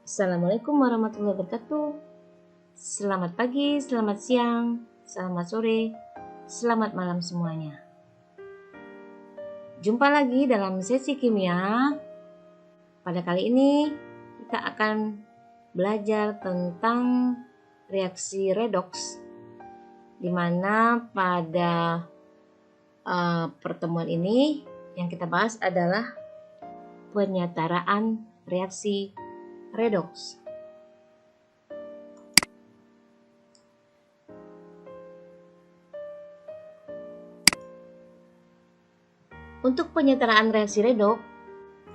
Assalamualaikum warahmatullahi wabarakatuh. Selamat pagi, selamat siang, selamat sore, selamat malam semuanya. Jumpa lagi dalam sesi kimia. Pada kali ini kita akan belajar tentang reaksi redoks, di mana pada pertemuan ini yang kita bahas adalah penyetaraan reaksi redoks. Untuk penyetaraan reaksi redoks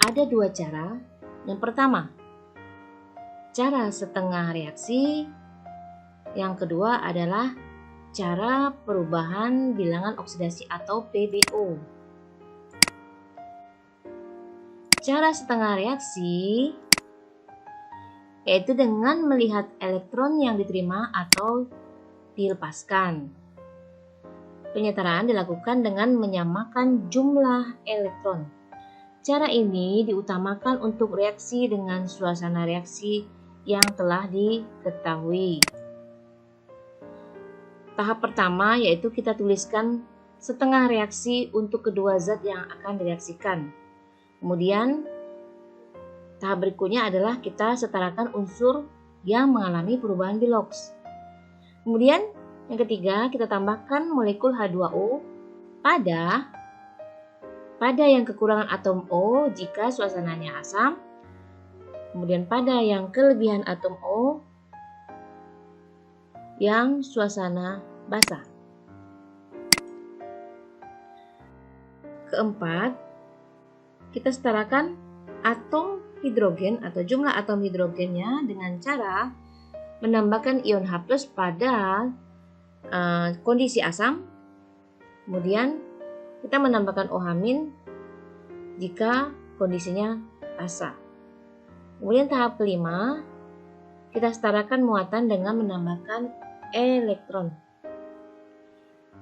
ada dua cara. Yang pertama, cara setengah reaksi. Yang kedua adalah cara perubahan bilangan oksidasi atau PBO. Cara setengah reaksi yaitu dengan melihat elektron yang diterima atau dilepaskan. Penyetaraan dilakukan dengan menyamakan jumlah elektron. Cara ini diutamakan untuk reaksi dengan suasana reaksi yang telah diketahui. Tahap pertama yaitu kita tuliskan setengah reaksi untuk kedua zat yang akan direaksikan. Kemudian tahap berikutnya adalah kita setarakan unsur yang mengalami perubahan biloks. Kemudian yang ketiga, kita tambahkan molekul H2O pada yang kekurangan atom O jika suasananya asam, kemudian pada yang kelebihan atom O yang suasana basah. Keempat, kita setarakan atom hidrogen atau jumlah atom hidrogennya dengan cara menambahkan ion H+ pada kondisi asam, kemudian kita menambahkan OH- jika kondisinya basa. Kemudian tahap kelima, kita setarakan muatan dengan menambahkan elektron.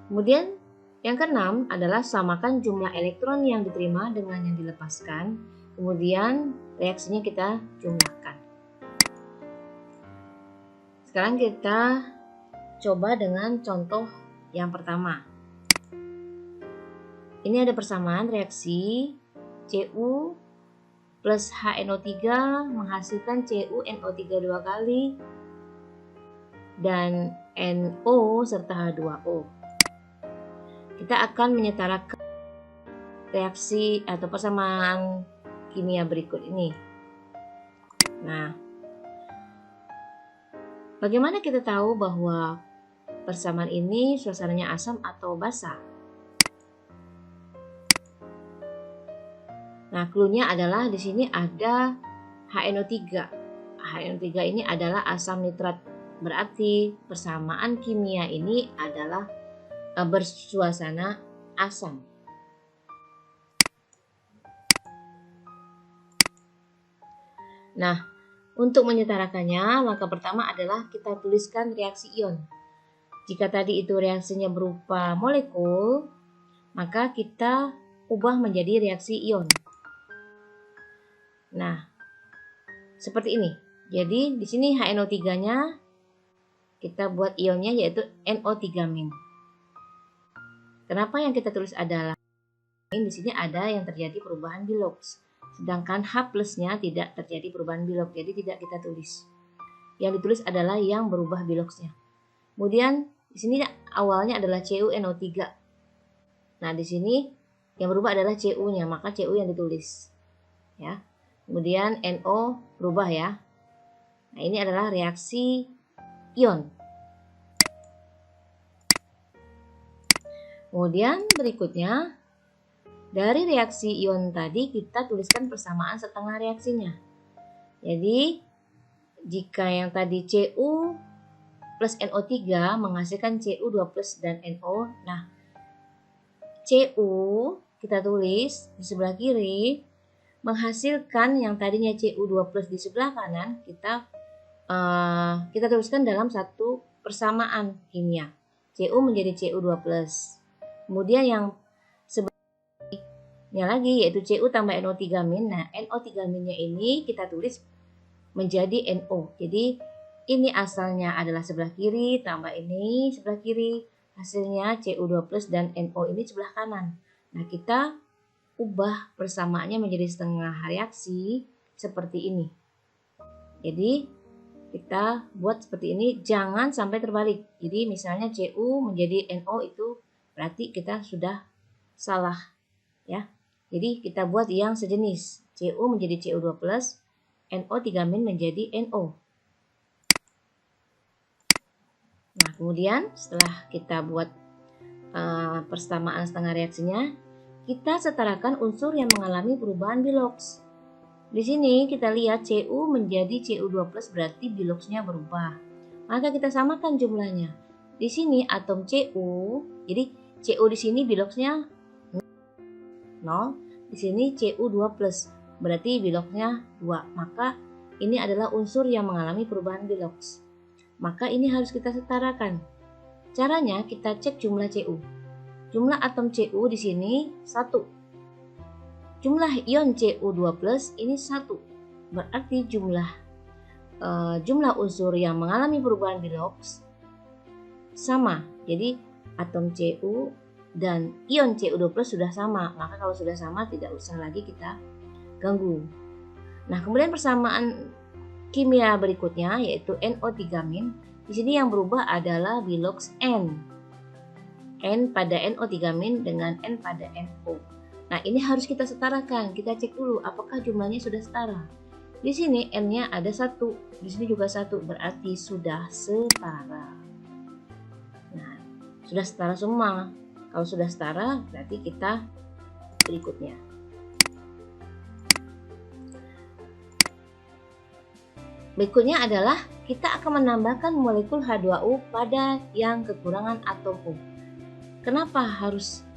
Kemudian yang keenam adalah samakan jumlah elektron yang diterima dengan yang dilepaskan, kemudian reaksinya kita jumlahkan. Sekarang kita coba dengan contoh yang pertama. Ini ada persamaan reaksi Cu plus HNO3 menghasilkan CuNO3 dua kali dan NO serta H2O. Kita akan menyetarakan reaksi atau persamaan kimia berikut ini. Nah, bagaimana kita tahu bahwa persamaan ini suasananya asam atau basa? Nah, clue-nya adalah di sini ada HNO3. HNO3 ini adalah asam nitrat. Berarti persamaan kimia ini adalah bersuasana asam. Nah, untuk menyetarakannya, langkah pertama adalah kita tuliskan reaksi ion. Jika tadi itu reaksinya berupa molekul, maka kita ubah menjadi reaksi ion. Nah, seperti ini. Jadi di sini HNO3-nya kita buat ionnya yaitu NO3-. Kenapa yang kita tulis adalah di sini ada yang terjadi perubahan biloks, sedangkan H+-nya tidak terjadi perubahan biloks, jadi tidak kita tulis. Yang ditulis adalah yang berubah biloksnya. Kemudian di sini awalnya adalah CuNO3. Nah, di sini yang berubah adalah Cu-nya, maka Cu yang ditulis. Ya. Kemudian NO berubah ya. Nah, ini adalah reaksi ion. Kemudian berikutnya, dari reaksi ion tadi kita tuliskan persamaan setengah reaksinya. Jadi, jika yang tadi Cu plus NO3 menghasilkan Cu2+ dan NO. Nah, Cu kita tulis di sebelah kiri menghasilkan yang tadinya Cu2+ di sebelah kanan, kita tuliskan dalam satu persamaan kimia. Cu menjadi Cu2+. Kemudian yang sebelahnya lagi yaitu Cu tambah NO3-. Nah, NO3-nya ini kita tulis menjadi NO. Jadi ini asalnya adalah sebelah kiri, tambah ini sebelah kiri, hasilnya Cu2+ dan NO ini sebelah kanan. Nah, kita ubah persamaannya menjadi setengah reaksi seperti ini. Jadi kita buat seperti ini, jangan sampai terbalik. Jadi misalnya Cu menjadi NO itu berarti kita sudah salah ya. Jadi kita buat yang sejenis. Cu menjadi Cu2+, NO3- menjadi NO. Nah, kemudian setelah kita buat persamaan setengah reaksinya, kita setarakan unsur yang mengalami perubahan biloks. Di sini kita lihat Cu menjadi Cu2+ berarti biloksnya berubah. Maka kita samakan jumlahnya. Di sini atom Cu, jadi Cu di sini biloksnya 0, di sini Cu2+, berarti biloksnya 2. Maka ini adalah unsur yang mengalami perubahan biloks. Maka ini harus kita setarakan. Caranya kita cek jumlah Cu. Jumlah atom Cu di sini 1. Jumlah ion Cu2+ ini 1. Berarti jumlah unsur yang mengalami perubahan biloks sama. Jadi atom Cu dan ion Cu2+ sudah sama. Maka kalau sudah sama tidak usah lagi kita ganggu. Nah, kemudian persamaan kimia berikutnya yaitu NO3-. Di sini yang berubah adalah biloks N. N pada NO3- dengan N pada NO. Nah, ini harus kita setarakan. Kita cek dulu apakah jumlahnya sudah setara. Di sini N-nya ada 1, di sini juga 1, berarti sudah setara. Nah, sudah setara semua. Kalau sudah setara, berarti kita berikutnya. Berikutnya adalah kita akan menambahkan molekul H2O pada yang kekurangan atom O. Kenapa harus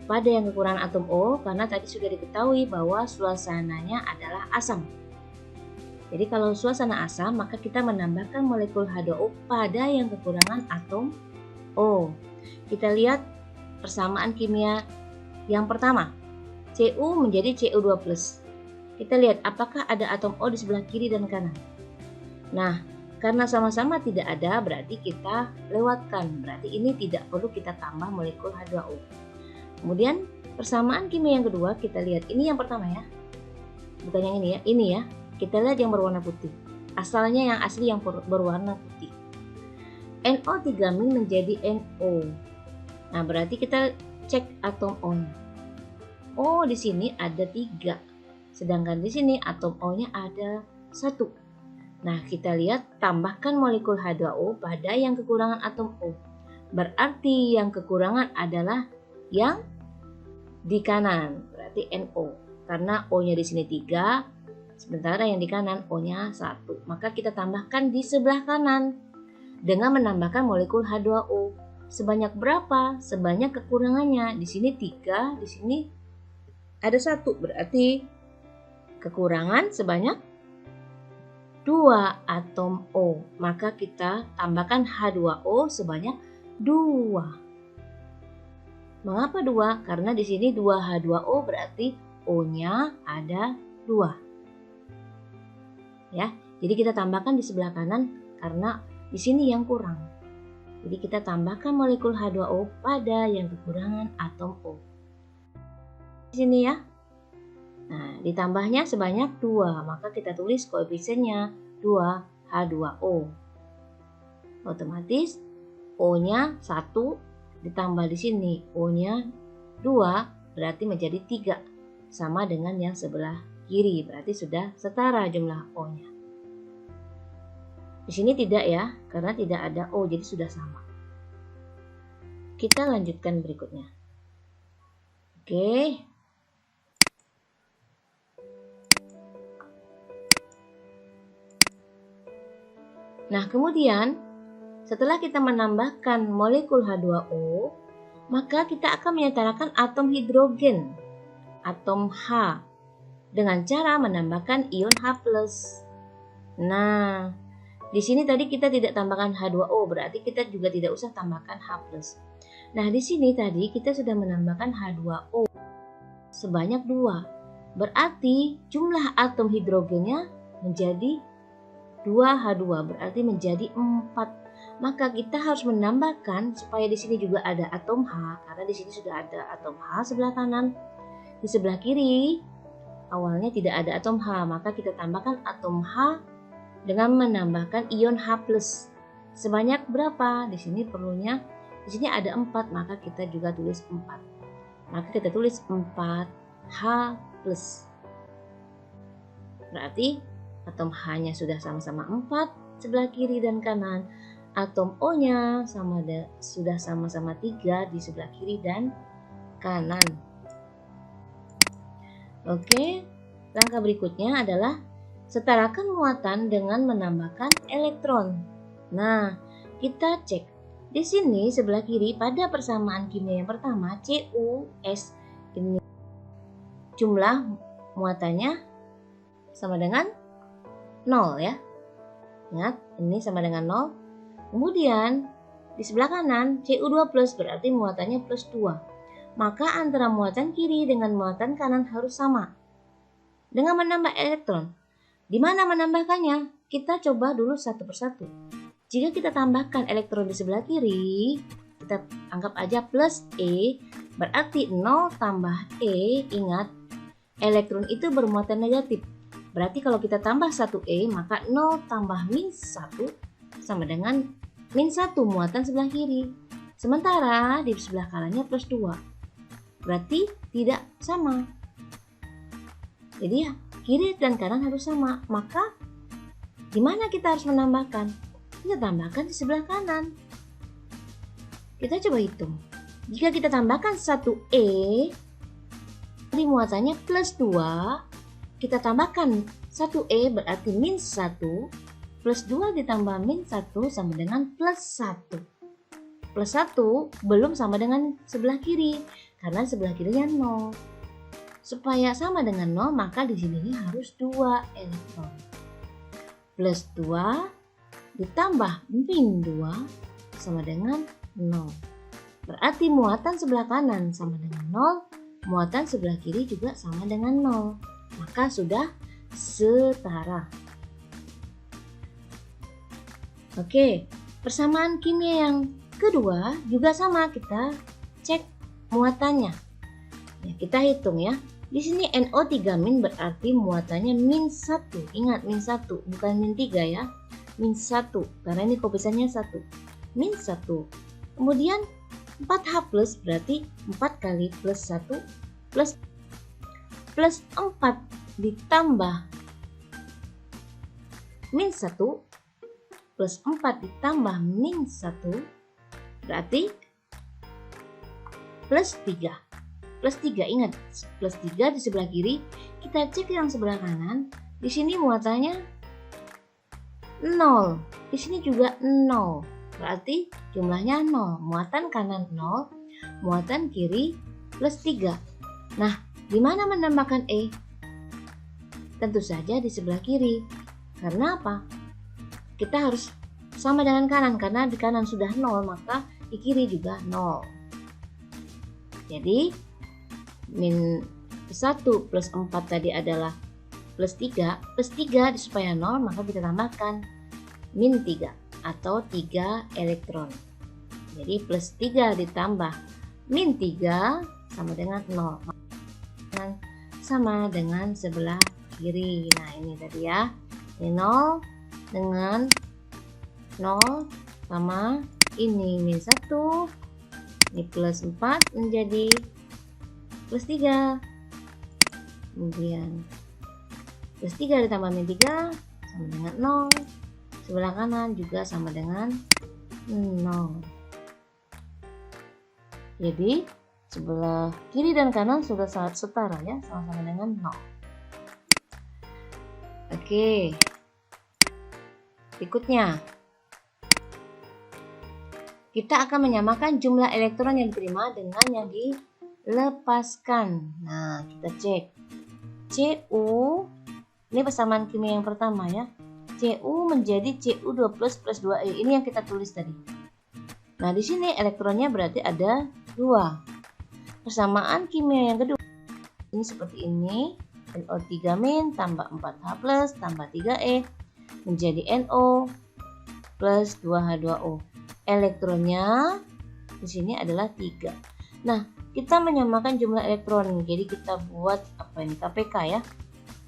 pada yang kekurangan atom O? Karena tadi sudah diketahui bahwa suasananya adalah asam. Jadi kalau suasana asam, maka kita menambahkan molekul H2O pada yang kekurangan atom O. Kita lihat persamaan kimia yang pertama. Cu menjadi Cu2+. Kita lihat apakah ada atom O di sebelah kiri dan kanan. Nah, karena sama-sama tidak ada, berarti kita lewatkan. Berarti ini tidak perlu kita tambah molekul H2O. Kemudian persamaan kimia yang kedua, kita lihat ini yang pertama ya. Bukan yang ini ya. Kita lihat yang berwarna putih. Asalnya yang asli yang berwarna putih. NO3- menjadi NO. Nah, berarti kita cek atom O-nya. O di sini ada 3. Sedangkan di sini atom O-nya ada 1. Nah, kita lihat tambahkan molekul H2O pada yang kekurangan atom O. Berarti yang kekurangan adalah yang di kanan, berarti NO. Karena O-nya di sini 3, sementara yang di kanan O-nya 1. Maka kita tambahkan di sebelah kanan dengan menambahkan molekul H2O. Sebanyak berapa? Sebanyak kekurangannya. Di sini 3, di sini ada 1. Berarti kekurangan sebanyak 2 atom O. Maka kita tambahkan H2O sebanyak 2. Mengapa 2? Karena di sini 2H2O berarti O-nya ada 2. Ya, jadi kita tambahkan di sebelah kanan karena di sini yang kurang. Jadi kita tambahkan molekul H2O pada yang kekurangan atom O. Di sini ya. Nah, ditambahnya sebanyak 2, maka kita tulis koefisiennya 2H2O. Otomatis O-nya 1 ditambah di sini O-nya 2 berarti menjadi 3 sama dengan yang sebelah kiri, berarti sudah setara jumlah O-nya. Di sini tidak ya, karena tidak ada O, jadi sudah sama. Kita lanjutkan berikutnya. Oke. Nah, kemudian setelah kita menambahkan molekul H2O, maka kita akan menyetarakan atom hidrogen, atom H, dengan cara menambahkan ion H+. Nah, di sini tadi kita tidak tambahkan H2O, berarti kita juga tidak usah tambahkan H+. Nah, di sini tadi kita sudah menambahkan H2O sebanyak 2. Berarti jumlah atom hidrogennya menjadi 2H2 berarti menjadi 4. Maka kita harus menambahkan supaya di sini juga ada atom H, karena di sini sudah ada atom H sebelah kanan. Di sebelah kiri awalnya tidak ada atom H, maka kita tambahkan atom H dengan menambahkan ion H+. Sebanyak berapa? Di sini perlunya, di sini ada 4, maka kita juga tulis 4. Maka kita tulis 4H+. Berarti atom H-nya sudah sama-sama 4 sebelah kiri dan kanan. Atom O-nya sudah sama-sama 3 di sebelah kiri dan kanan. Oke, langkah berikutnya adalah setarakan muatan dengan menambahkan elektron. Nah, kita cek. Di sini sebelah kiri pada persamaan kimia yang pertama CuS ini jumlah muatannya sama dengan 0 ya. Ingat, ini sama dengan 0. Kemudian di sebelah kanan Cu2+ berarti muatannya +2. Maka antara muatan kiri dengan muatan kanan harus sama. Dengan menambah elektron. Di mana menambahkannya? Kita coba dulu satu persatu. Jika kita tambahkan elektron di sebelah kiri, kita anggap aja plus E, berarti 0 tambah E, ingat elektron itu bermuatan negatif. Berarti kalau kita tambah 1 E, maka 0 tambah -1 sama dengan -1 muatan sebelah kiri. Sementara di sebelah kanannya +2. Berarti tidak sama. Jadi ya, kiri dan kanan harus sama. Maka di mana kita harus menambahkan? Kita tambahkan di sebelah kanan. Kita coba hitung. Jika kita tambahkan 1E, di muatannya +2, kita tambahkan 1E berarti -1, +2 ditambah -1 sama dengan +1. +1 belum sama dengan sebelah kiri, karena sebelah kirinya 0. Supaya sama dengan 0, maka di sini harus 2 elektron. +2 ditambah -2 sama dengan 0. Berarti muatan sebelah kanan sama dengan 0, muatan sebelah kiri juga sama dengan 0. Maka sudah setara. Oke, persamaan kimia yang kedua juga sama, kita cek muatannya. Ya, kita hitung ya. Di sini NO3- berarti muatannya -1. Ingat -1 bukan -3 ya. -1 karena ini koefisiennya 1. -1. Kemudian 4H+ berarti 4 kali +1 plus 4 ditambah -1 plus 4 ditambah -1 berarti +3. +3, ingat +3 di sebelah kiri. Kita cek yang sebelah kanan. Di sini muatannya 0. Di sini juga 0. Berarti jumlahnya 0. Muatan kanan 0, muatan kiri +3. Nah, di mana menambahkan E? Tentu saja di sebelah kiri. Karena apa? Kita harus sama dengan kanan, karena di kanan sudah 0, maka di kiri juga 0. Jadi -1 plus 4 tadi adalah +3. +3 supaya 0, maka kita tambahkan -3 atau 3 elektron. Jadi +3 ditambah -3 sama dengan 0. Sama dengan sebelah kiri. Nah, ini tadi ya. Ini 0 dengan 0 sama ini -1. Ini +4 menjadi +3. Kemudian +3 ditambah -3 sama dengan 0. Sebelah kanan juga sama dengan 0. Jadi sebelah kiri dan kanan sudah sangat setara ya, sama-sama dengan 0. Oke. Berikutnya, kita akan menyamakan jumlah elektron yang diterima dengan yang dilepaskan. Nah, kita cek. Cu, ini persamaan kimia yang pertama ya. Cu menjadi Cu2+ plus 2E. Ini yang kita tulis tadi. Nah, di sini elektronnya berarti ada 2. Persamaan kimia yang kedua. Ini seperti ini. NO3- tambah 4H+ tambah 3E. menjadi NO plus 2H2O. Elektronnya di sini adalah 3. Nah, kita menyamakan jumlah elektron. Jadi kita buat apa ini? KPK ya.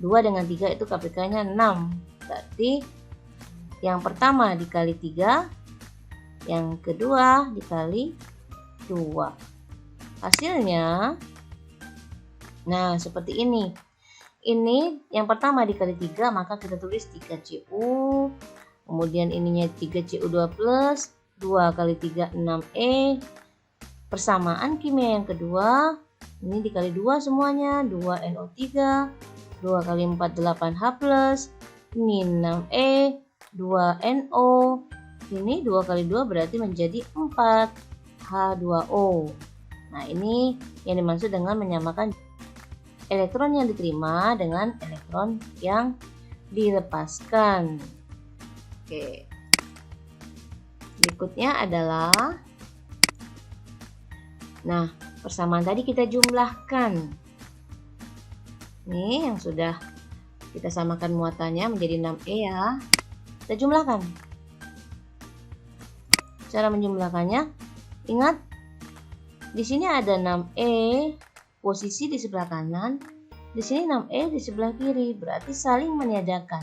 2 dengan 3 itu KPK-nya 6. Berarti yang pertama dikali 3, yang kedua dikali 2. Hasilnya nah seperti ini. Ini yang pertama dikali 3, maka kita tulis 3Cu. Kemudian ininya 3Cu2 plus 2 kali 3 6E. Persamaan kimia yang kedua, ini dikali 2 semuanya, 2NO3, 2 kali 4 8H plus, ini 6E, 2NO, ini 2 kali 2 berarti menjadi 4H2O. Nah, ini yang dimaksud dengan menyamakan elektron yang diterima dengan elektron yang dilepaskan. Oke. Berikutnya adalah, nah, persamaan tadi kita jumlahkan. Nih yang sudah kita samakan muatannya menjadi 6E ya. Kita jumlahkan. Cara menjumlahkannya, ingat di sini ada 6E posisi di sebelah kanan, di sini 6E di sebelah kiri, berarti saling meniadakan.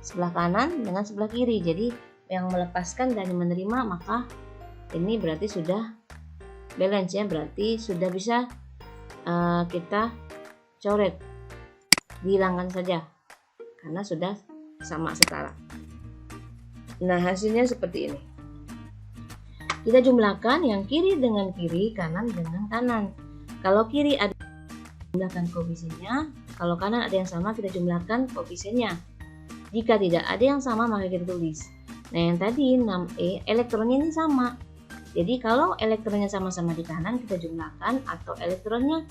Sebelah kanan dengan sebelah kiri. Jadi yang melepaskan dan menerima, maka ini berarti sudah balance ya, berarti sudah bisa kita coret, dihilangkan saja karena sudah sama setara. Nah, hasilnya seperti ini. Kita jumlahkan yang kiri dengan kiri, kanan dengan kanan. Kalau kiri ada, jumlahkan koefisiennya, kalau kanan ada yang sama, kita jumlahkan koefisiennya. Jika tidak ada yang sama, maka kita tulis. Nah, yang tadi 6E elektronnya ini sama. Jadi kalau elektronnya sama-sama di kanan kita jumlahkan, atau elektronnya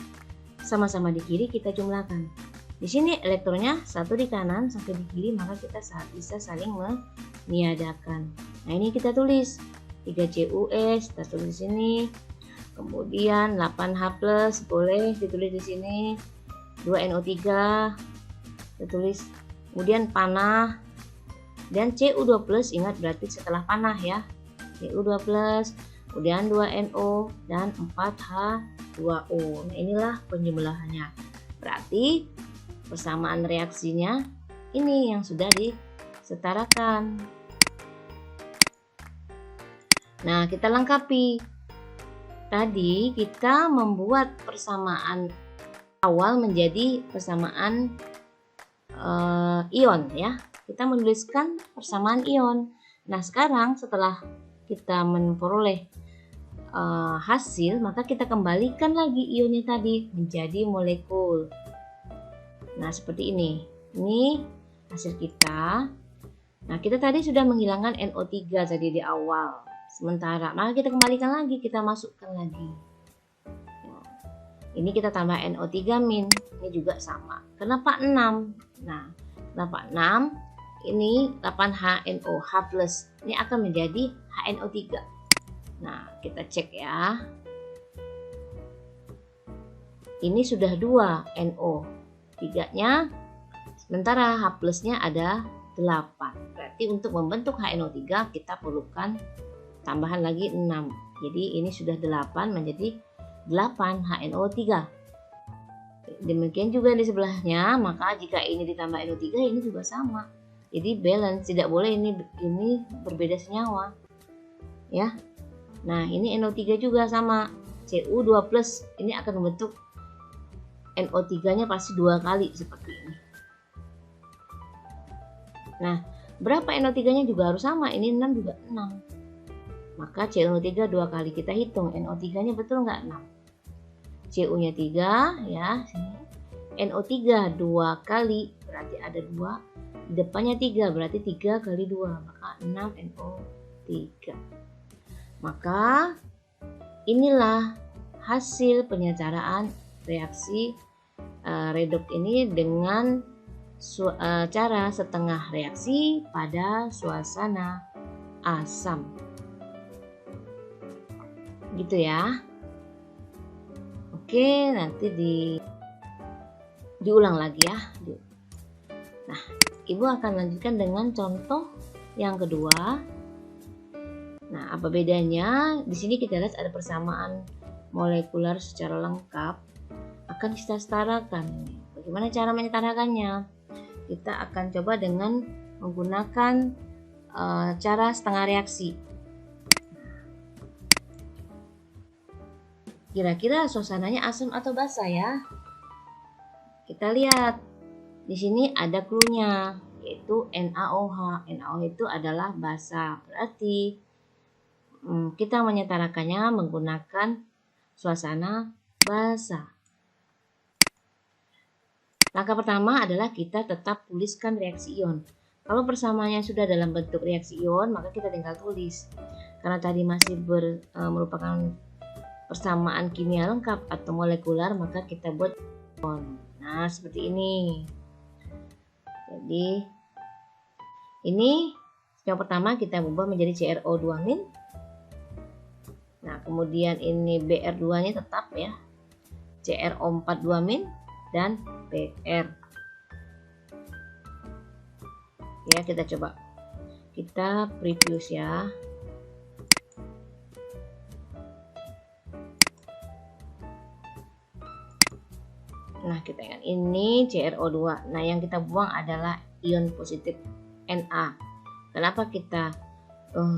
sama-sama di kiri kita jumlahkan. Di sini elektronnya satu di kanan, satu di kiri, maka kita bisa saling meniadakan. Nah, ini kita tulis 3CuS, kita tulis di sini. Kemudian 8H plus boleh ditulis di sini. 2NO3 kita tulis. Kemudian panah. Dan Cu2 plus, ingat berarti setelah panah ya. Cu2 plus, kemudian 2NO dan 4H2O. Nah, inilah penjumlahannya. Berarti persamaan reaksinya ini yang sudah disetarakan. Nah, kita lengkapi. Tadi kita membuat persamaan awal menjadi persamaan ion ya. Kita menuliskan persamaan ion. Nah, sekarang setelah kita memperoleh hasil, maka kita kembalikan lagi ionnya tadi menjadi molekul. Nah, seperti ini. Ini hasil kita. Nah, kita tadi sudah menghilangkan NO3 tadi di awal. Sementara, maka kita kembalikan lagi, kita masukkan lagi. Nah, ini kita tambah NO3 min. Ini juga sama. Kenapa 6? Nah, kenapa 6? Ini 8HNO, H+. Ini akan menjadi HNO3. Nah, kita cek ya. Ini sudah 2 NO. 3-nya, sementara H+-nya ada 8. Berarti untuk membentuk HNO3 kita perlukan tambahan lagi 6. Jadi ini sudah 8 menjadi 8 HNO3. Demikian juga di sebelahnya, maka jika ini ditambah NO3 ini juga sama. Jadi balance, tidak boleh ini berbeda senyawa. Ya. Nah, ini NO3 juga sama. Cu2+, ini akan membentuk NO3-nya pasti 2 kali seperti ini. Nah, berapa NO3-nya juga harus sama. Ini 6 juga 6. Maka CuNO3 2 kali. Kita hitung NO3-nya betul nggak 6? Cu-nya 3 ya, sini. NO3 2 kali berarti ada 2. Di depannya 3 berarti 3 kali 2, maka 6 NO3. Maka inilah hasil penyetaraan reaksi redoks ini dengan cara setengah reaksi pada suasana asam. Gitu ya. Oke, nanti diulang lagi ya. Nah, Ibu akan lanjutkan dengan contoh yang kedua. Nah, apa bedanya? Di sini kita lihat ada persamaan molekular secara lengkap. Akan kita setarakan. Bagaimana cara menyetarakannya? Kita akan coba dengan menggunakan cara setengah reaksi. Kira-kira suasananya asam atau basa ya? Kita lihat. Di sini ada clue-nya, yaitu NaOH. NaOH itu adalah basa. Berarti kita menyetarakannya menggunakan suasana basa. Langkah pertama adalah kita tetap tuliskan reaksi ion. Kalau persamaannya sudah dalam bentuk reaksi ion, maka kita tinggal tulis. Karena tadi masih merupakan persamaan kimia lengkap atau molekular, maka kita buat ion. Nah, seperti ini. Jadi ini yang pertama kita ubah menjadi CrO2-. Nah, kemudian ini Br2-nya tetap ya, CrO42- dan Br. Ya, kita coba. Kita preview ya. Nah, kita ingat ini CrO2. Nah, yang kita buang adalah ion positif Na. Kenapa kita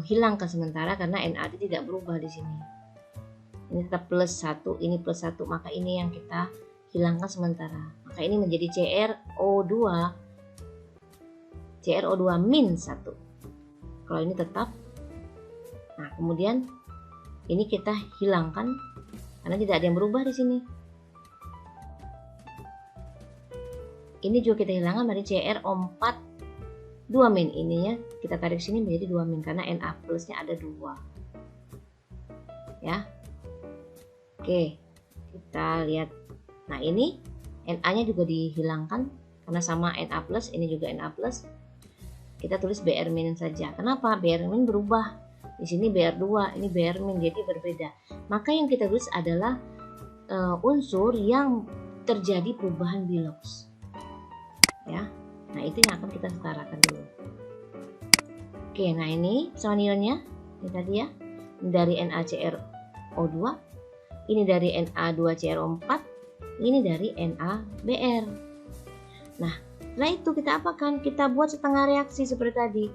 hilangkan sementara? Karena Na itu tidak berubah di sini. Ini tetap +1, ini +1, maka ini yang kita hilangkan sementara. Maka ini menjadi CrO2-1. Kalau ini tetap. Nah, kemudian ini kita hilangkan karena tidak ada yang berubah di sini. Ini juga kita hilangkan dari CrO4-2-. Ininya kita tarik sini menjadi 2- karena Na plusnya ada 2. Ya. Oke, kita lihat. Nah, ini Na-nya juga dihilangkan karena sama Na+, ini juga Na+. Kita tulis Br- saja. Kenapa? Br- berubah. Di sini Br2, ini Br-, jadi berbeda. Maka yang kita tulis adalah unsur yang terjadi perubahan Bilox. Ya. Nah, itu yang akan kita setarakan dulu. Oke, nah ini persamaan ionnya ini tadi ya. Ini dari NaCrO2, ini dari Na2CrO4, ini dari NaBr. Nah, setelah itu kita apakan? Kita buat setengah reaksi seperti tadi.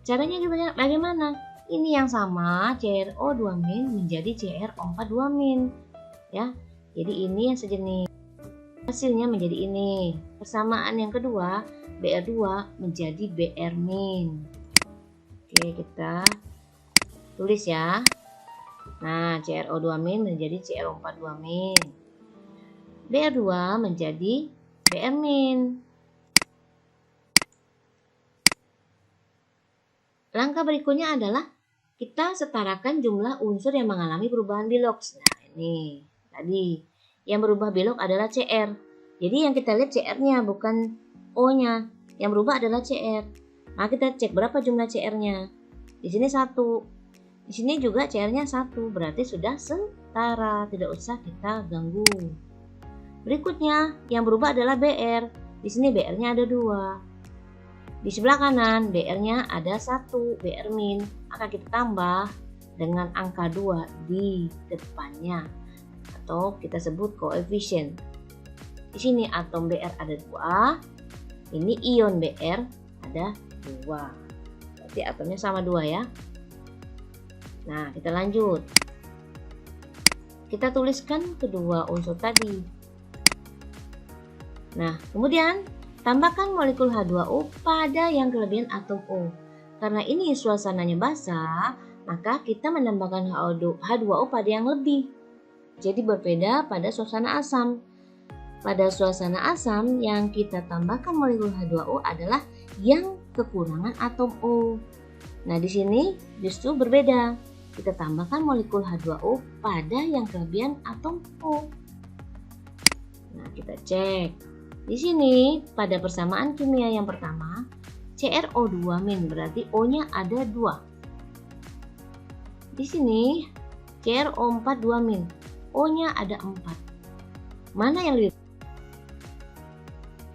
Caranya bagaimana? Ini yang sama CrO2- menjadi CrO42- ya. Jadi ini yang sejenis. Hasilnya menjadi ini. Persamaan yang kedua, Br2 menjadi Br-. Oke, kita tulis ya. Nah, CrO2- menjadi CrO42-. Br2 menjadi Br-. Langkah berikutnya adalah kita setarakan jumlah unsur yang mengalami perubahan Bilox. Nah, ini tadi. Yang berubah Bilox adalah Cr. Jadi yang kita lihat Cr-nya bukan O-nya. Yang berubah adalah Cr. Nah, kita cek berapa jumlah Cr-nya. Di sini 1. Di sini juga Cr-nya 1. Berarti sudah setara. Tidak usah kita ganggu. Berikutnya yang berubah adalah Br. Di sini Br-nya ada 2. Di sebelah kanan Br-nya ada 1. Br-. Akan kita tambah dengan angka 2 di depannya. Atau kita sebut koefisien. Di sini atom Br ada 2, ini ion Br ada 2. Berarti atomnya sama 2 ya. Nah, kita lanjut. Kita tuliskan kedua unsur tadi. Nah, kemudian tambahkan molekul H2O pada yang kelebihan atom O. Karena ini suasananya basah, maka kita menambahkan H2O pada yang lebih. Jadi berbeda pada suasana asam. Pada suasana asam yang kita tambahkan molekul H2O adalah yang kekurangan atom O. Nah, di sini justru berbeda. Kita tambahkan molekul H2O pada yang kelebihan atom O. Nah, kita cek. Di sini pada persamaan kimia yang pertama, CrO2- berarti O-nya ada 2. Di sini CrO42-, O-nya ada 4. Mana yang lebih?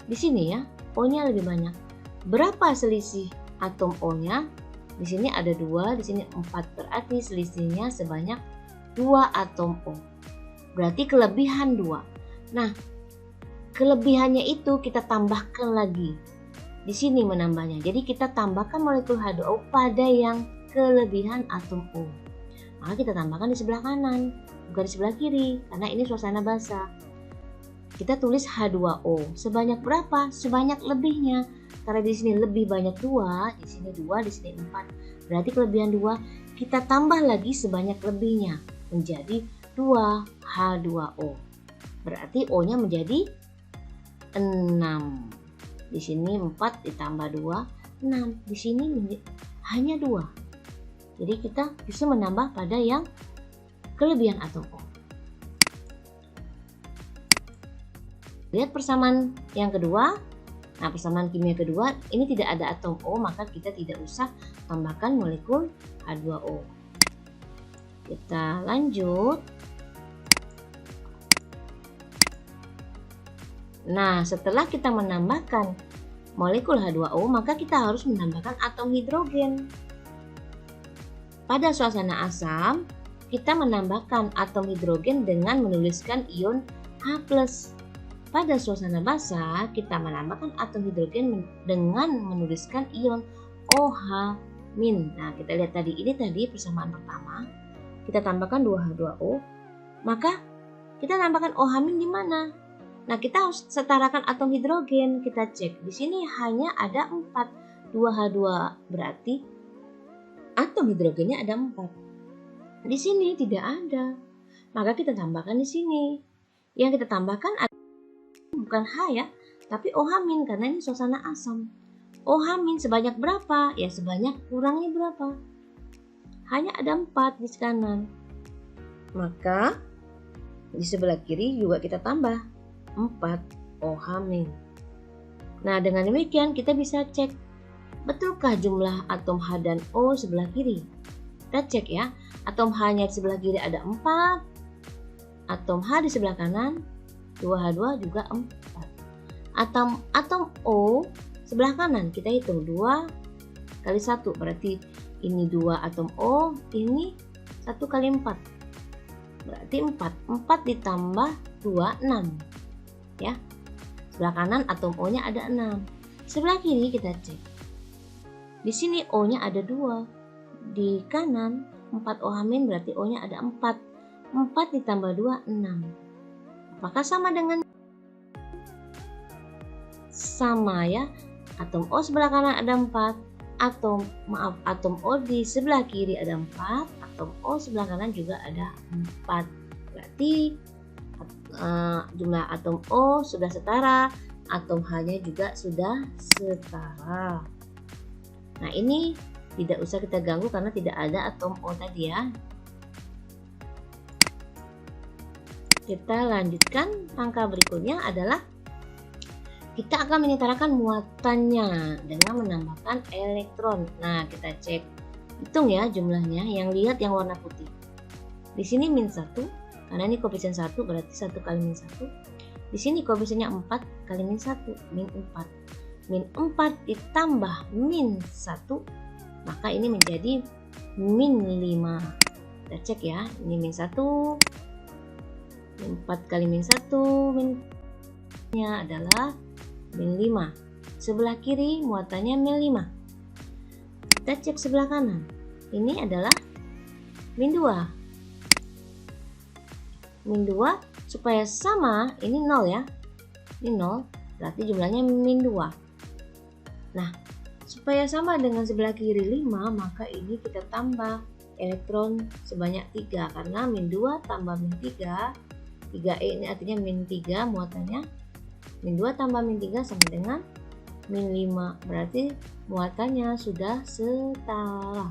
Di sini ya, O-nya lebih banyak. Berapa selisih atom O-nya? Di sini ada 2, di sini 4. Berarti selisihnya sebanyak 2 atom O. Berarti kelebihan 2. Nah, kelebihannya itu kita tambahkan lagi. Di sini menambahnya. Jadi kita tambahkan molekul H2O pada yang kelebihan atom O. Maka kita tambahkan di sebelah kanan, bukan di sebelah kiri, karena ini suasana basah. Kita tulis H2O. Sebanyak berapa? Sebanyak lebihnya. Karena di sini lebih banyak 2, di sini 2, di sini 4. Berarti kelebihan 2, kita tambah lagi sebanyak lebihnya menjadi 2H2O. Berarti O-nya menjadi 6. Di sini 4 ditambah 2, 6. Di sini hanya 2. Jadi kita bisa menambah pada yang kelebihan atom O. Lihat persamaan yang kedua. Nah, persamaan kimia kedua, ini tidak ada atom O, maka kita tidak usah tambahkan molekul H2O. Kita lanjut. Nah, setelah kita menambahkan molekul H2O, maka kita harus menambahkan atom hidrogen. Pada suasana asam, kita menambahkan atom hidrogen dengan menuliskan ion H+. Pada suasana basah, kita menambahkan atom hidrogen dengan menuliskan ion OH-. Nah, kita lihat tadi, ini tadi persamaan pertama. Kita tambahkan 2H2O, maka kita tambahkan OH- di mana? Nah, kita harus setarakan atom hidrogen. Kita cek, di sini hanya ada 4. 2H2 berarti atom hidrogennya ada 4. Di sini tidak ada. Maka kita tambahkan di sini. Yang kita tambahkan bukan H ya, tapi OH- karena ini suasana asam. OH- sebanyak berapa? Ya sebanyak kurangnya berapa? Hanya ada 4 di kanan. Maka di sebelah kiri juga kita tambah 4 OH-. Nah, dengan demikian kita bisa cek betulkah jumlah atom H dan O sebelah kiri. Kita cek ya, atom H-nya di sebelah kiri ada 4, atom H di sebelah kanan 2H2 juga 4. Atom O sebelah kanan kita hitung 2 kali 1, berarti ini 2 atom O, ini 1 kali 4. Berarti 4. 4 ditambah 2, 6. Ya. Sebelah kanan atom O-nya ada 6. Sebelah kiri kita cek. Di sini O-nya ada 2. Di kanan 4 OH- berarti O-nya ada 4. 4 ditambah 2, 6. Maka sama dengan sama ya. Atom O sebelah kanan ada 4. Atom O di sebelah kiri ada 4. Atom O sebelah kanan juga ada 4. Berarti jumlah atom O sudah setara, atom H-nya juga sudah setara. Nah, ini tidak usah kita ganggu karena tidak ada atom O tadi ya. Kita lanjutkan, langkah berikutnya adalah kita akan menyetarakan muatannya dengan menambahkan elektron. Nah, kita cek, hitung ya jumlahnya, yang lihat yang warna putih. Di sini -1, karena ini koefisien 1 berarti 1 kali -1. Di sini koefisiennya 4 kali -1, -4. -4 ditambah -1, maka ini menjadi -5. Kita cek ya, ini -1. 4 kali -1, min-nya adalah -5. Sebelah kiri muatannya -5. Kita cek sebelah kanan. Ini adalah -2. -2 supaya sama, ini 0 ya. Ini 0, berarti jumlahnya -2. Nah, supaya sama dengan sebelah kiri 5, maka ini kita tambah elektron sebanyak 3. Karena -2 tambah -3, 3E ini artinya -3 muatannya. -2 tambah -3 sama dengan -5. Berarti muatannya sudah setara.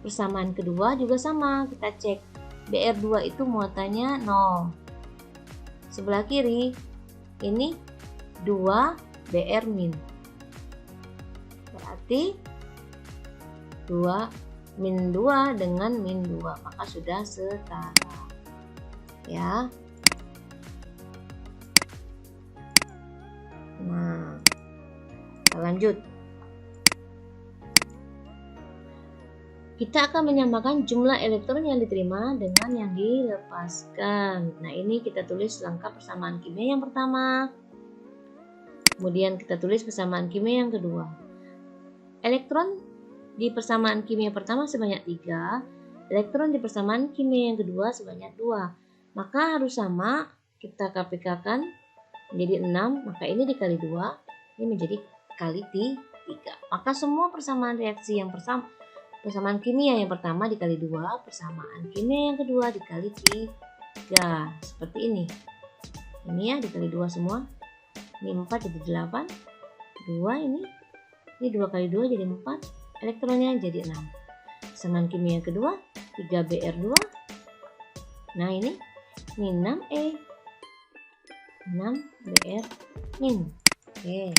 Persamaan kedua juga sama. Kita cek. Br2 itu muatannya 0. Sebelah kiri ini 2 Br-. Berarti 2 -2 dengan -2, maka sudah setara. Ya. Nah, lanjut. Kita akan menyamakan jumlah elektron yang diterima dengan yang dilepaskan. Nah, ini kita tulis langkah persamaan kimia yang pertama. Kemudian kita tulis persamaan kimia yang kedua. Elektron di persamaan kimia pertama sebanyak 3, elektron di persamaan kimia yang kedua sebanyak 2. Maka harus sama, kita KPK-kan menjadi 6, maka ini dikali 2, ini menjadi kali 3. Maka semua persamaan reaksi yang persamaan kimia yang pertama dikali 2, persamaan kimia yang kedua dikali 3. Seperti ini. Ini ya dikali 2 semua. Ini 4 jadi 8. 2 ini 2 kali 2 jadi 4. Elektronnya jadi 6. Persamaan kimia yang kedua 3Br2. Nah ini 6E. 6Br min. Oke.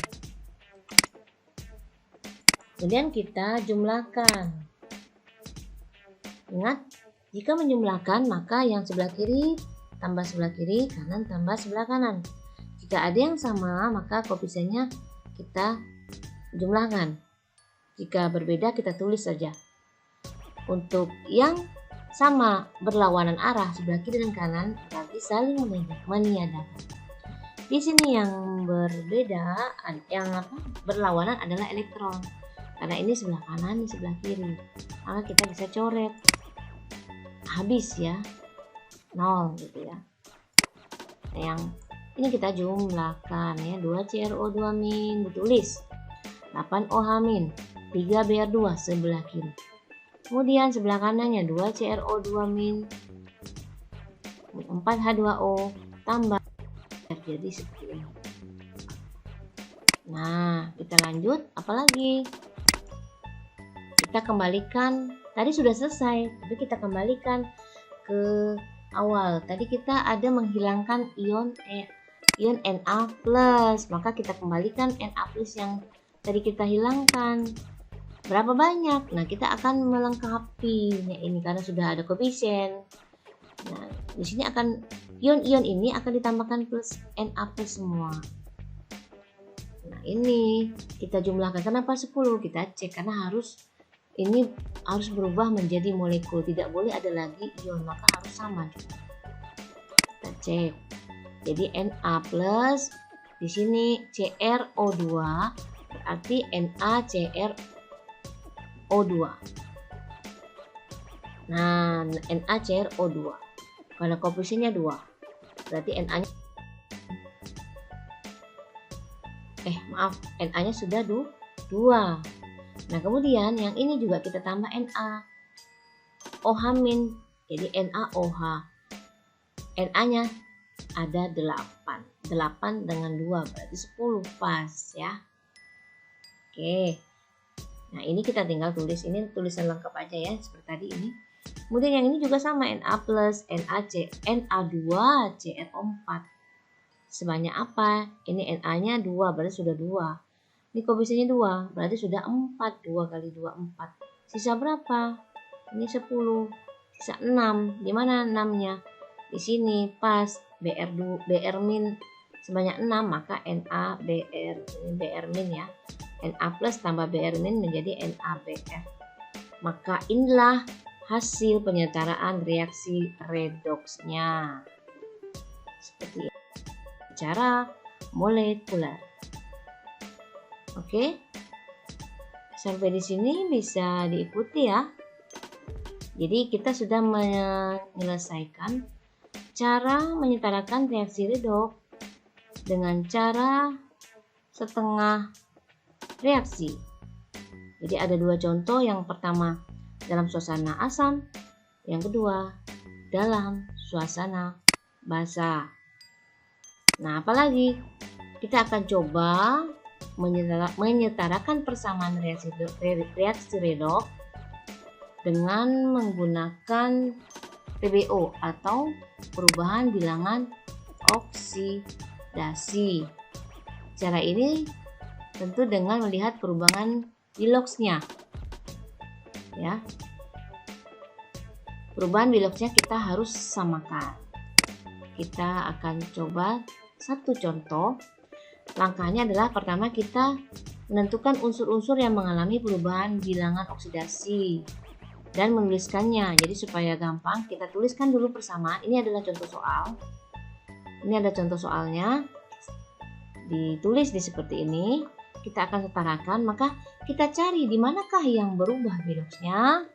Kemudian kita jumlahkan. Ingat, jika menjumlahkan maka yang sebelah kiri tambah sebelah kiri, kanan tambah sebelah kanan. Jika ada yang sama maka koefisiennya kita jumlahkan. Jika berbeda kita tulis saja. Untuk yang sama berlawanan arah sebelah kiri dan kanan berarti saling meniadakan. Di sini yang berbeda, yang berlawanan adalah elektron. Karena ini sebelah kanan, ini sebelah kiri. Maka kita bisa coret. Habis ya. 0 gitu ya. Nah, yang ini kita jumlahkan ya. 2CrO2 min ditulis. 8OH min. 3Br2 sebelah kiri. Kemudian sebelah kanannya 2CrO2 min. 4H2O tambah. Jadi seperti ini. Nah, kita lanjut. Apalagi? Kita kembalikan. Tadi sudah selesai, tapi kita kembalikan ke awal. Tadi kita ada menghilangkan ion Na+, maka kita kembalikan Na+ yang tadi kita hilangkan. Berapa banyak? Nah, kita akan melengkapinya ini karena sudah ada koefisien. Nah, di sini akan ion-ion ini akan ditambahkan plus Na+ semua. Nah, ini kita jumlahkan. Kenapa 10? Kita cek karena ini harus berubah menjadi molekul, tidak boleh ada lagi ion, maka harus sama juga. Kita cek. Jadi Na+ di sini CrO2 berarti NaCrO2. Nah, NaCrO2 karena koefisiennya 2. Berarti Na-nya Na-nya sudah 2. Nah, kemudian yang ini juga kita tambah Na. OH min, jadi NaOH. Na-nya ada 8. 8 dengan 2 berarti 10 pas ya. Oke. Nah, ini kita tinggal tulis. Ini tulisan lengkap aja ya, seperti tadi ini. Kemudian yang ini juga sama Na+, Na2CrO4. Sebanyak apa? Ini Na-nya 2 berarti sudah 2. Ini koefisiennya 2, berarti sudah 4. 2 kali 2, 4. Sisa berapa? Ini 10. Sisa 6. Di mana 6-nya? Di sini pas. Br min sebanyak 6, maka NaBr. Ini Br min ya. Na+ tambah Br min menjadi NaBr. Maka inilah hasil penyetaraan reaksi redoksnya. Seperti ini. Cara molekuler. Oke, sampai di sini bisa diikuti ya. Jadi kita sudah menyelesaikan cara menyetarakan reaksi redoks dengan cara setengah reaksi. Jadi ada 2 contoh. Yang pertama dalam suasana asam, yang kedua dalam suasana basa. Nah, apalagi kita akan coba menyetarakan persamaan reaksi redoks dengan menggunakan PBO atau perubahan bilangan oksidasi. Cara ini tentu dengan melihat perubahan biloksnya. Ya. Perubahan biloksnya kita harus samakan. Kita akan coba satu contoh. Langkahnya adalah pertama kita menentukan unsur-unsur yang mengalami perubahan bilangan oksidasi dan menuliskannya. Jadi supaya gampang, kita tuliskan dulu persamaan. Ini adalah contoh soal. Ini ada contoh soalnya. Ditulis di seperti ini. Kita akan setarakan, maka kita cari di manakah yang berubah biloxnya.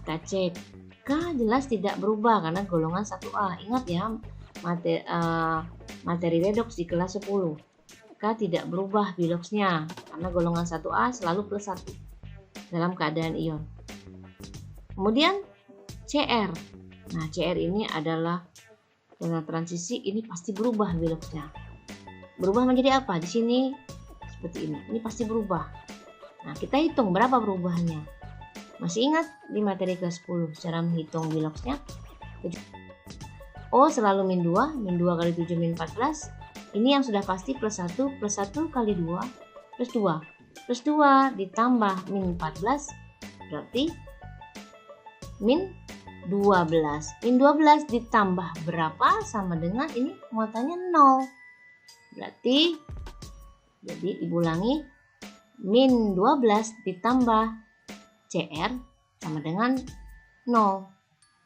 Kita cek. K jelas tidak berubah karena golongan 1A. Ingat ya, materi redoks di kelas 10. K tidak berubah biloxnya karena golongan 1A selalu plus 1 dalam keadaan ion. Kemudian CR. Nah, CR ini adalah zona transisi, ini pasti berubah biloxnya. Berubah menjadi apa? Di sini seperti ini. Ini pasti berubah. Nah, kita hitung berapa perubahannya. Masih ingat di materi kelas 10 cara menghitung biloxnya? O selalu min 2, min 2 kali 7 min 14. Ini yang sudah pasti plus 1 kali 2 plus 2. Plus 2 ditambah min 14 berarti min 12. Min 12 ditambah berapa sama dengan ini muatannya 0. Berarti jadi diulangi min 12 ditambah CR sama dengan 0.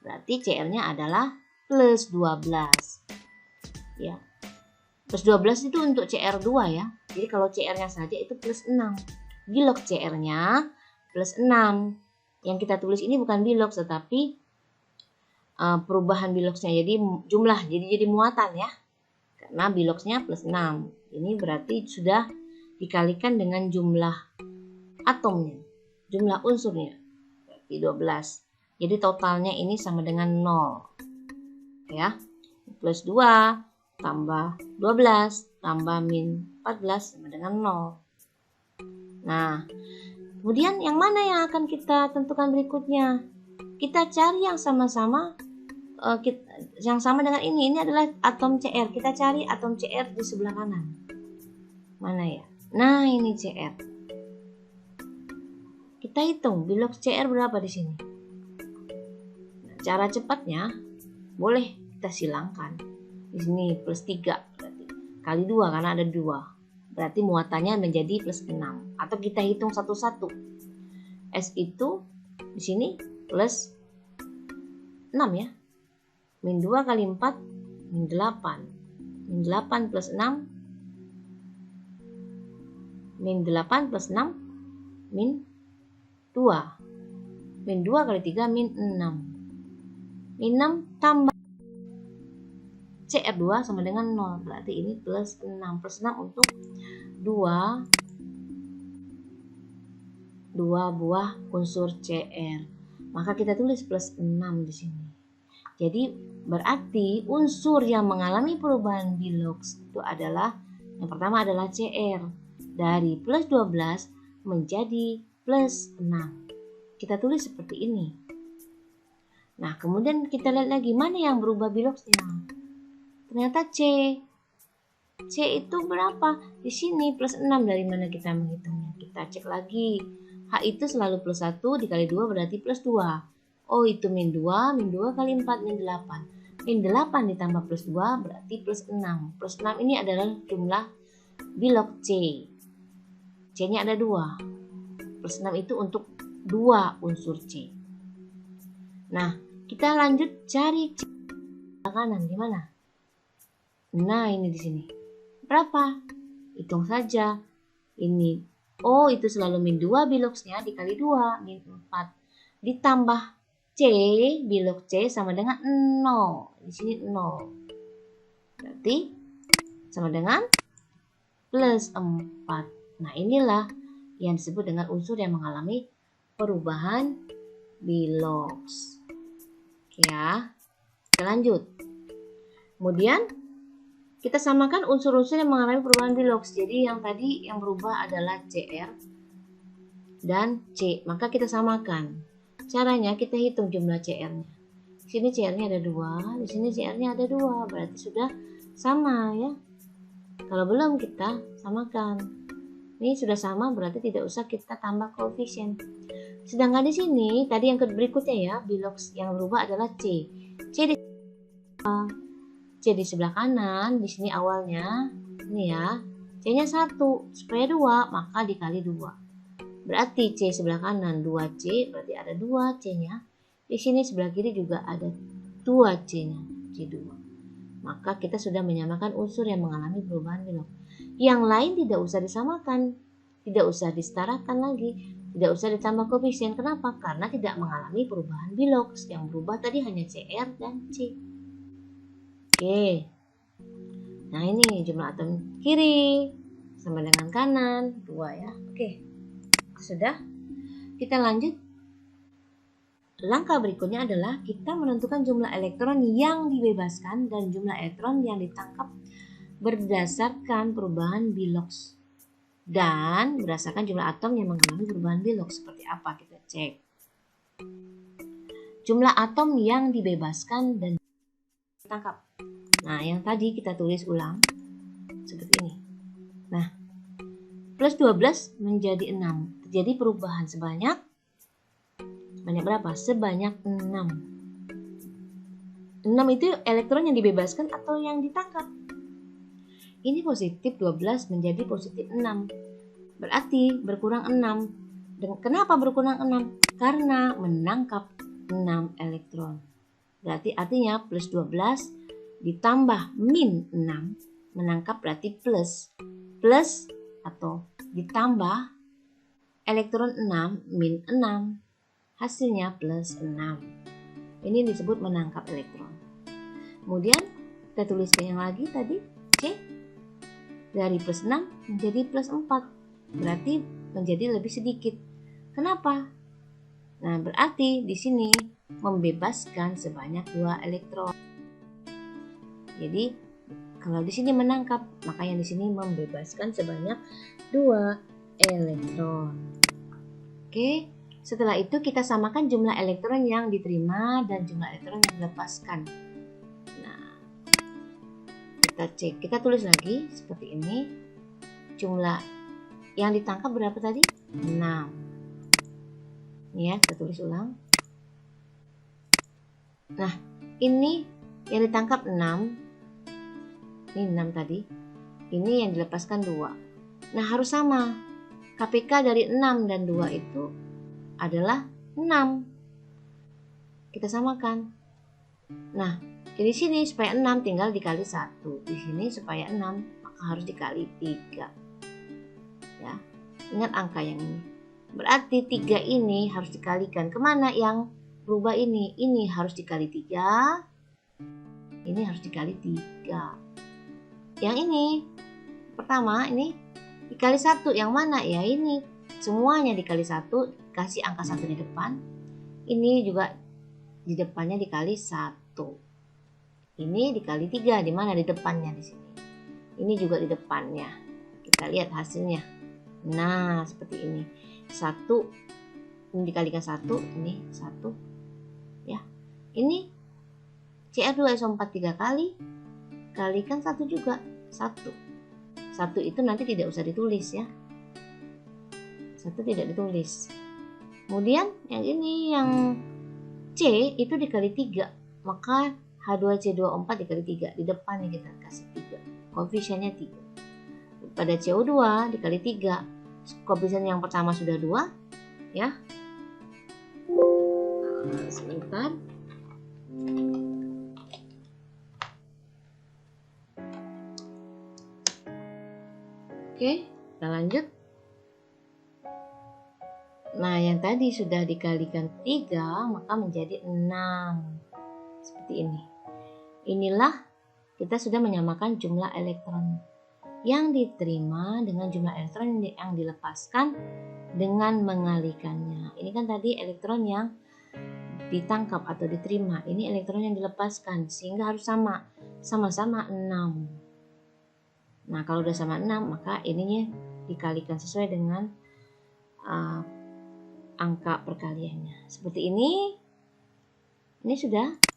Berarti CR-nya adalah plus 12. Ya. Plus 12 itu untuk CR2 ya. Jadi kalau CR-nya saja itu plus 6. Bilox CR-nya plus 6. Yang kita tulis ini bukan bilox tetapi perubahan biloxnya. Jadi jumlah, jadi muatan ya. Karena biloxnya plus 6. Ini berarti sudah dikalikan dengan jumlah atomnya. Jumlah unsurnya. Berarti 12. Jadi totalnya ini sama dengan 0. Ya. Plus 2 tambah 12 tambah min 14 sama dengan 0. Nah, kemudian yang mana yang akan kita tentukan berikutnya? Kita cari yang sama-sama yang sama dengan ini. Ini adalah atom CR. Kita cari atom CR di sebelah kanan. Mana ya? Nah, ini CR. Kita hitung bilox CR berapa di sini. Nah, cara cepatnya boleh kita silangkan. Di sini plus 3 berarti kali 2 karena ada 2. Berarti muatannya menjadi plus 6. Atau kita hitung satu-satu. S itu di sini plus 6 ya. Min 2 kali 4 min 8. Min 8 plus 6 min 8 plus 6 min 2. Min 2 kali 3 min 6. Min 6 tambah CR2 sama dengan 0. Berarti ini plus 6. Plus 6 untuk 2 buah unsur CR. Maka kita tulis plus 6 di sini. Jadi berarti unsur yang mengalami perubahan bilox itu adalah yang pertama adalah CR. Dari plus 12 menjadi plus 6. Kita tulis seperti ini. Nah, kemudian kita lihat lagi mana yang berubah biloxnya. Ternyata C. C itu berapa? Di sini plus 6. Dari mana kita menghitungnya? Kita cek lagi. H itu selalu plus 1 dikali 2 berarti plus 2. O itu min 2. Min 2 kali 4 min 8. Min 8 ditambah plus 2 berarti plus 6. Plus 6 ini adalah jumlah bilox C. C-nya ada 2. Plus 6 itu untuk 2 unsur C. Nah, kita lanjut cari C kanan. Di mana? Nah, ini di sini. Berapa? Hitung saja. Ini O itu selalu min 2 biloxnya dikali 2 min 4 ditambah C bilox C sama dengan 0. Di sini 0. Berarti sama dengan plus 4. Nah, inilah yang disebut dengan unsur yang mengalami perubahan bilox. Oke ya. Kita lanjut. Kemudian kita samakan unsur-unsur yang mengalami perubahan bilox. Jadi yang tadi yang berubah adalah CR dan C. Maka kita samakan. Caranya kita hitung jumlah CR-nya. Di sini CR-nya ada 2, di sini CR-nya ada 2. Berarti sudah sama ya. Kalau belum kita samakan. Ini sudah sama berarti tidak usah kita tambah koefisien. Sedangkan di sini tadi yang berikutnya ya, bilox yang berubah adalah C. C di sebelah kanan, di sini awalnya ini ya, C-nya 1, supaya 2 maka dikali 2. Berarti C sebelah kanan 2C, berarti ada 2 C-nya. Di sini sebelah kiri juga ada 2 C-nya, C2. Maka kita sudah menyamakan unsur yang mengalami perubahan belok. Yang lain tidak usah disamakan, tidak usah disetarakan lagi, tidak usah ditambah koefisien. Kenapa? Karena tidak mengalami perubahan biloks. Yang berubah tadi hanya CR dan C. Oke. Nah ini jumlah atom kiri sama dengan kanan 2 ya. Oke. Sudah. Kita lanjut. Langkah berikutnya adalah kita menentukan jumlah elektron yang dibebaskan dan jumlah elektron yang ditangkap berdasarkan perubahan biloks dan berdasarkan jumlah atom yang mengalami perubahan biloks. Seperti apa? Kita cek. Jumlah atom yang dibebaskan dan ditangkap. Nah, yang tadi kita tulis ulang seperti ini. Nah, plus 12 menjadi 6. Terjadi perubahan sebanyak berapa? Sebanyak 6. 6 itu elektron yang dibebaskan atau yang ditangkap? Ini positif 12 menjadi positif 6. Berarti berkurang 6. Dan kenapa berkurang 6? Karena menangkap 6 elektron. Berarti artinya plus 12 ditambah min 6. Menangkap berarti plus. Plus atau ditambah elektron 6 min 6. Hasilnya plus 6. Ini disebut menangkap elektron. Kemudian kita tuliskan yang lagi tadi C. Dari plus 6 menjadi plus 4. Berarti menjadi lebih sedikit. Kenapa? Nah, berarti di sini membebaskan sebanyak 2 elektron. Jadi, kalau di sini menangkap, maka yang di sini membebaskan sebanyak 2 elektron. Oke, setelah itu kita samakan jumlah elektron yang diterima dan jumlah elektron yang dilepaskan. Kita cek, kita tulis lagi seperti ini. Jumlah yang ditangkap berapa tadi? 6. Ini ya, kita tulis ulang. Nah, ini yang ditangkap 6. Ini 6 tadi. Ini yang dilepaskan 2. Nah, harus sama. KPK dari 6 dan 2 itu adalah 6. Kita samakan. Nah, di sini supaya 6 tinggal dikali 1. Di sini supaya 6 maka harus dikali 3. Ya. Ingat angka yang ini. Berarti 3 ini harus dikalikan. Kemana yang berubah ini? Ini harus dikali 3. Ini harus dikali 3. Yang ini pertama ini dikali 1. Yang mana? Ya ini. Semuanya dikali 1. Kasih angka 1 di depan. Ini juga di depannya dikali 1. Ini dikali 3, di mana? Di depannya di sini. Ini juga di depannya. Kita lihat hasilnya. Nah, seperti ini. 1 ini dikalikan 1, ini 1. Ya. Ini Cr2SO4 3 kali kalikan 1 juga. 1. 1 itu nanti tidak usah ditulis ya. 1 tidak ditulis. Kemudian yang ini yang C itu dikali 3. Maka H2C24 dikali 3. Di depannya kita kasih 3. Koefisiennya 3. Pada CO2 dikali 3. Koefisien yang pertama sudah 2. Ya. Sebentar. Oke, kita lanjut. Nah, yang tadi sudah dikalikan 3, maka menjadi 6. Seperti ini. Inilah kita sudah menyamakan jumlah elektron yang diterima dengan jumlah elektron yang dilepaskan dengan mengalikannya. Ini kan tadi elektron yang ditangkap atau diterima. Ini elektron yang dilepaskan sehingga harus sama. Sama-sama 6. Nah, kalau udah sama 6 maka ininya dikalikan sesuai dengan angka perkaliannya. Seperti ini. Ini sudah.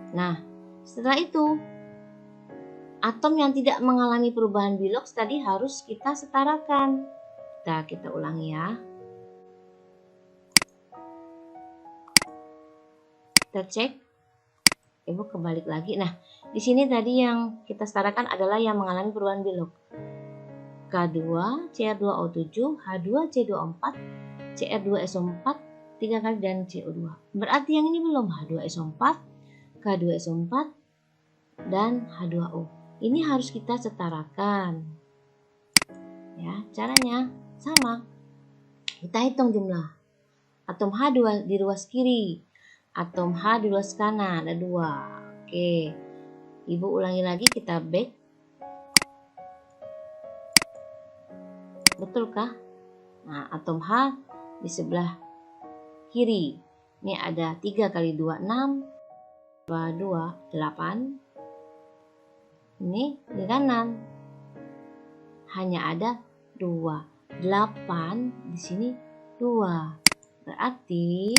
Nah, setelah itu atom yang tidak mengalami perubahan biloks tadi harus kita setarakan. Kita ulangi ya. Kita cek. Ibu kebalik lagi. Nah, di sini tadi yang kita setarakan adalah yang mengalami perubahan bilog. K2, Cr2O7, H2C24, Cr2SO4, 3 kali dan CO2. Berarti yang ini belum, H2SO4, K2SO4, dan H2O. Ini harus kita setarakan. Ya, caranya sama. Kita hitung jumlah. Atom H2 di ruas kiri, atom H di ruas kanan, ada 2. Oke, Ibu ulangi lagi, kita back. Betulkah? Nah, atom H di sebelah kiri. Ini ada 3 kali 2, 6. 2, 8. Ini di kanan. Hanya ada 2. 8 di sini 2. Berarti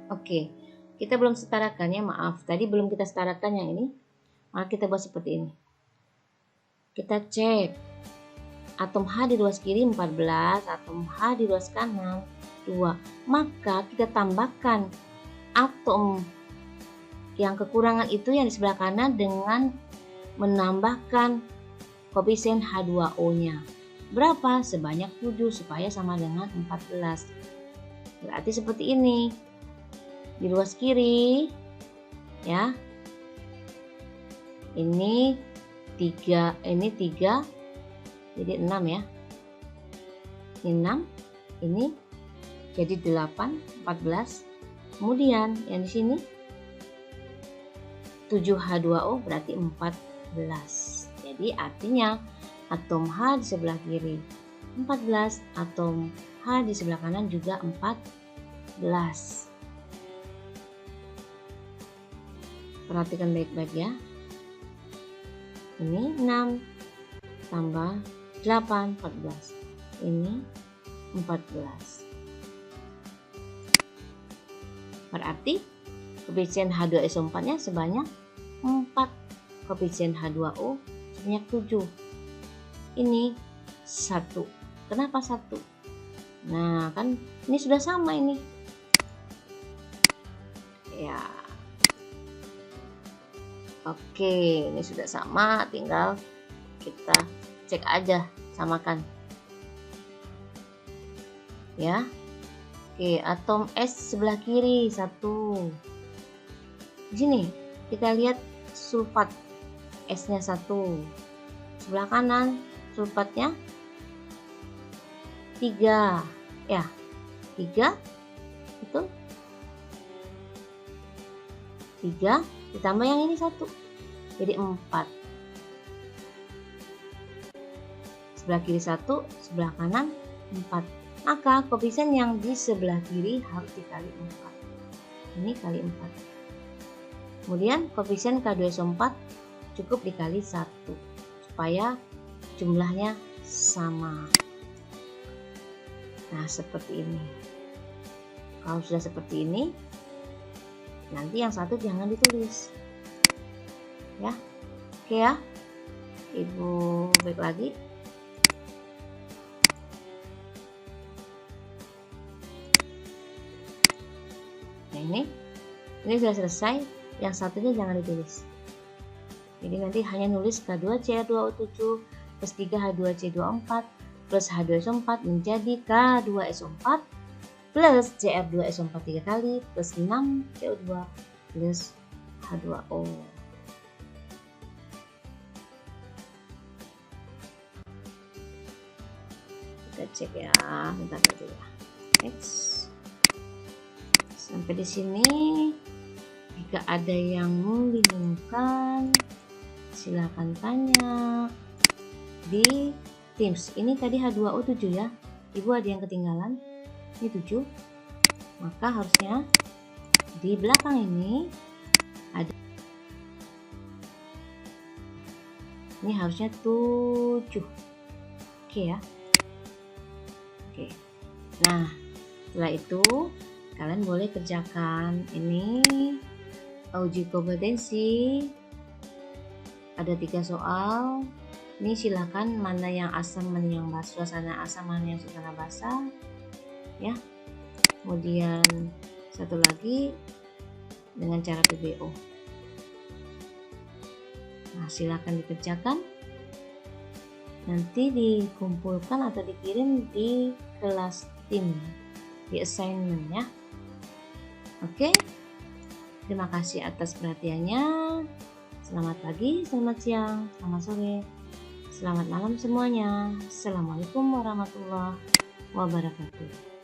oke, kita belum setarakan ya, maaf. Tadi belum kita setarakan yang ini. Maka kita buat seperti ini. Kita cek. Atom H di ruas kiri 14, atom H di ruas kanan 2. Maka kita tambahkan atom yang kekurangan itu yang di sebelah kanan dengan menambahkan koefisien H2O-nya. Berapa? Sebanyak 7 supaya sama dengan 14. Berarti seperti ini. Di ruas kiri ya. Ini 3, jadi 6 ya. Ini 6, ini jadi 8, 14. Kemudian yang di sini 7H2O berarti 14. Jadi artinya atom H di sebelah kiri 14, atom H di sebelah kanan juga 14. Perhatikan baik-baik ya. Ini 6 tambah 8, 14. Ini 14. Berarti koefisien H2SO4-nya sebanyak 4. Koefisien H2O sebanyak 7. Ini 1. Kenapa 1? Nah, kan ini sudah sama ini. Ya. Oke, ini sudah sama, tinggal kita cek aja, samakan. Ya. Oke, atom S sebelah kiri 1. Di sini kita lihat sulfat S-nya 1. Sebelah kanan sulfatnya 3. Ya. 3 itu 3 ditambah yang ini 1, jadi 4. Sebelah kiri 1, sebelah kanan 4. Maka koefisien yang di sebelah kiri harus dikali 4. Ini kali 4. Kemudian koefisien K2SO4 cukup dikali 1 supaya jumlahnya sama. Nah, seperti ini. Kalau sudah seperti ini, nanti yang 1 jangan ditulis. Ya. Oke ya. Ibu baik lagi. Nah, ini sudah selesai. Yang satunya jangan ditulis. Jadi nanti hanya nulis K2Cr2O7 plus 3H2C24 plus H2SO4 menjadi K2SO4 plus Cr2SO4 3 kali plus 6 CO2 plus H2O. Kita cek ya, bentar aja ya. Next. Sampai di sini. Jika ada yang membingungkan, silakan tanya di Teams. Ini tadi H2O 7 ya. Ibu ada yang ketinggalan. Ini 7. Maka harusnya di belakang ini ada. Ini harusnya 7. Oke ya. Oke. Nah, setelah itu kalian boleh kerjakan ini uji kompetensi. Ada 3 soal. Ini silakan mana yang asam, mana yang suasana asam, mana yang suasana basah ya. Kemudian satu lagi dengan cara PBO. Nah, silakan dikerjakan. Nanti dikumpulkan atau dikirim di kelas tim, di assignment ya. Oke. Terima kasih atas perhatiannya. Selamat pagi, selamat siang, selamat sore, selamat malam semuanya. Assalamualaikum warahmatullahi wabarakatuh.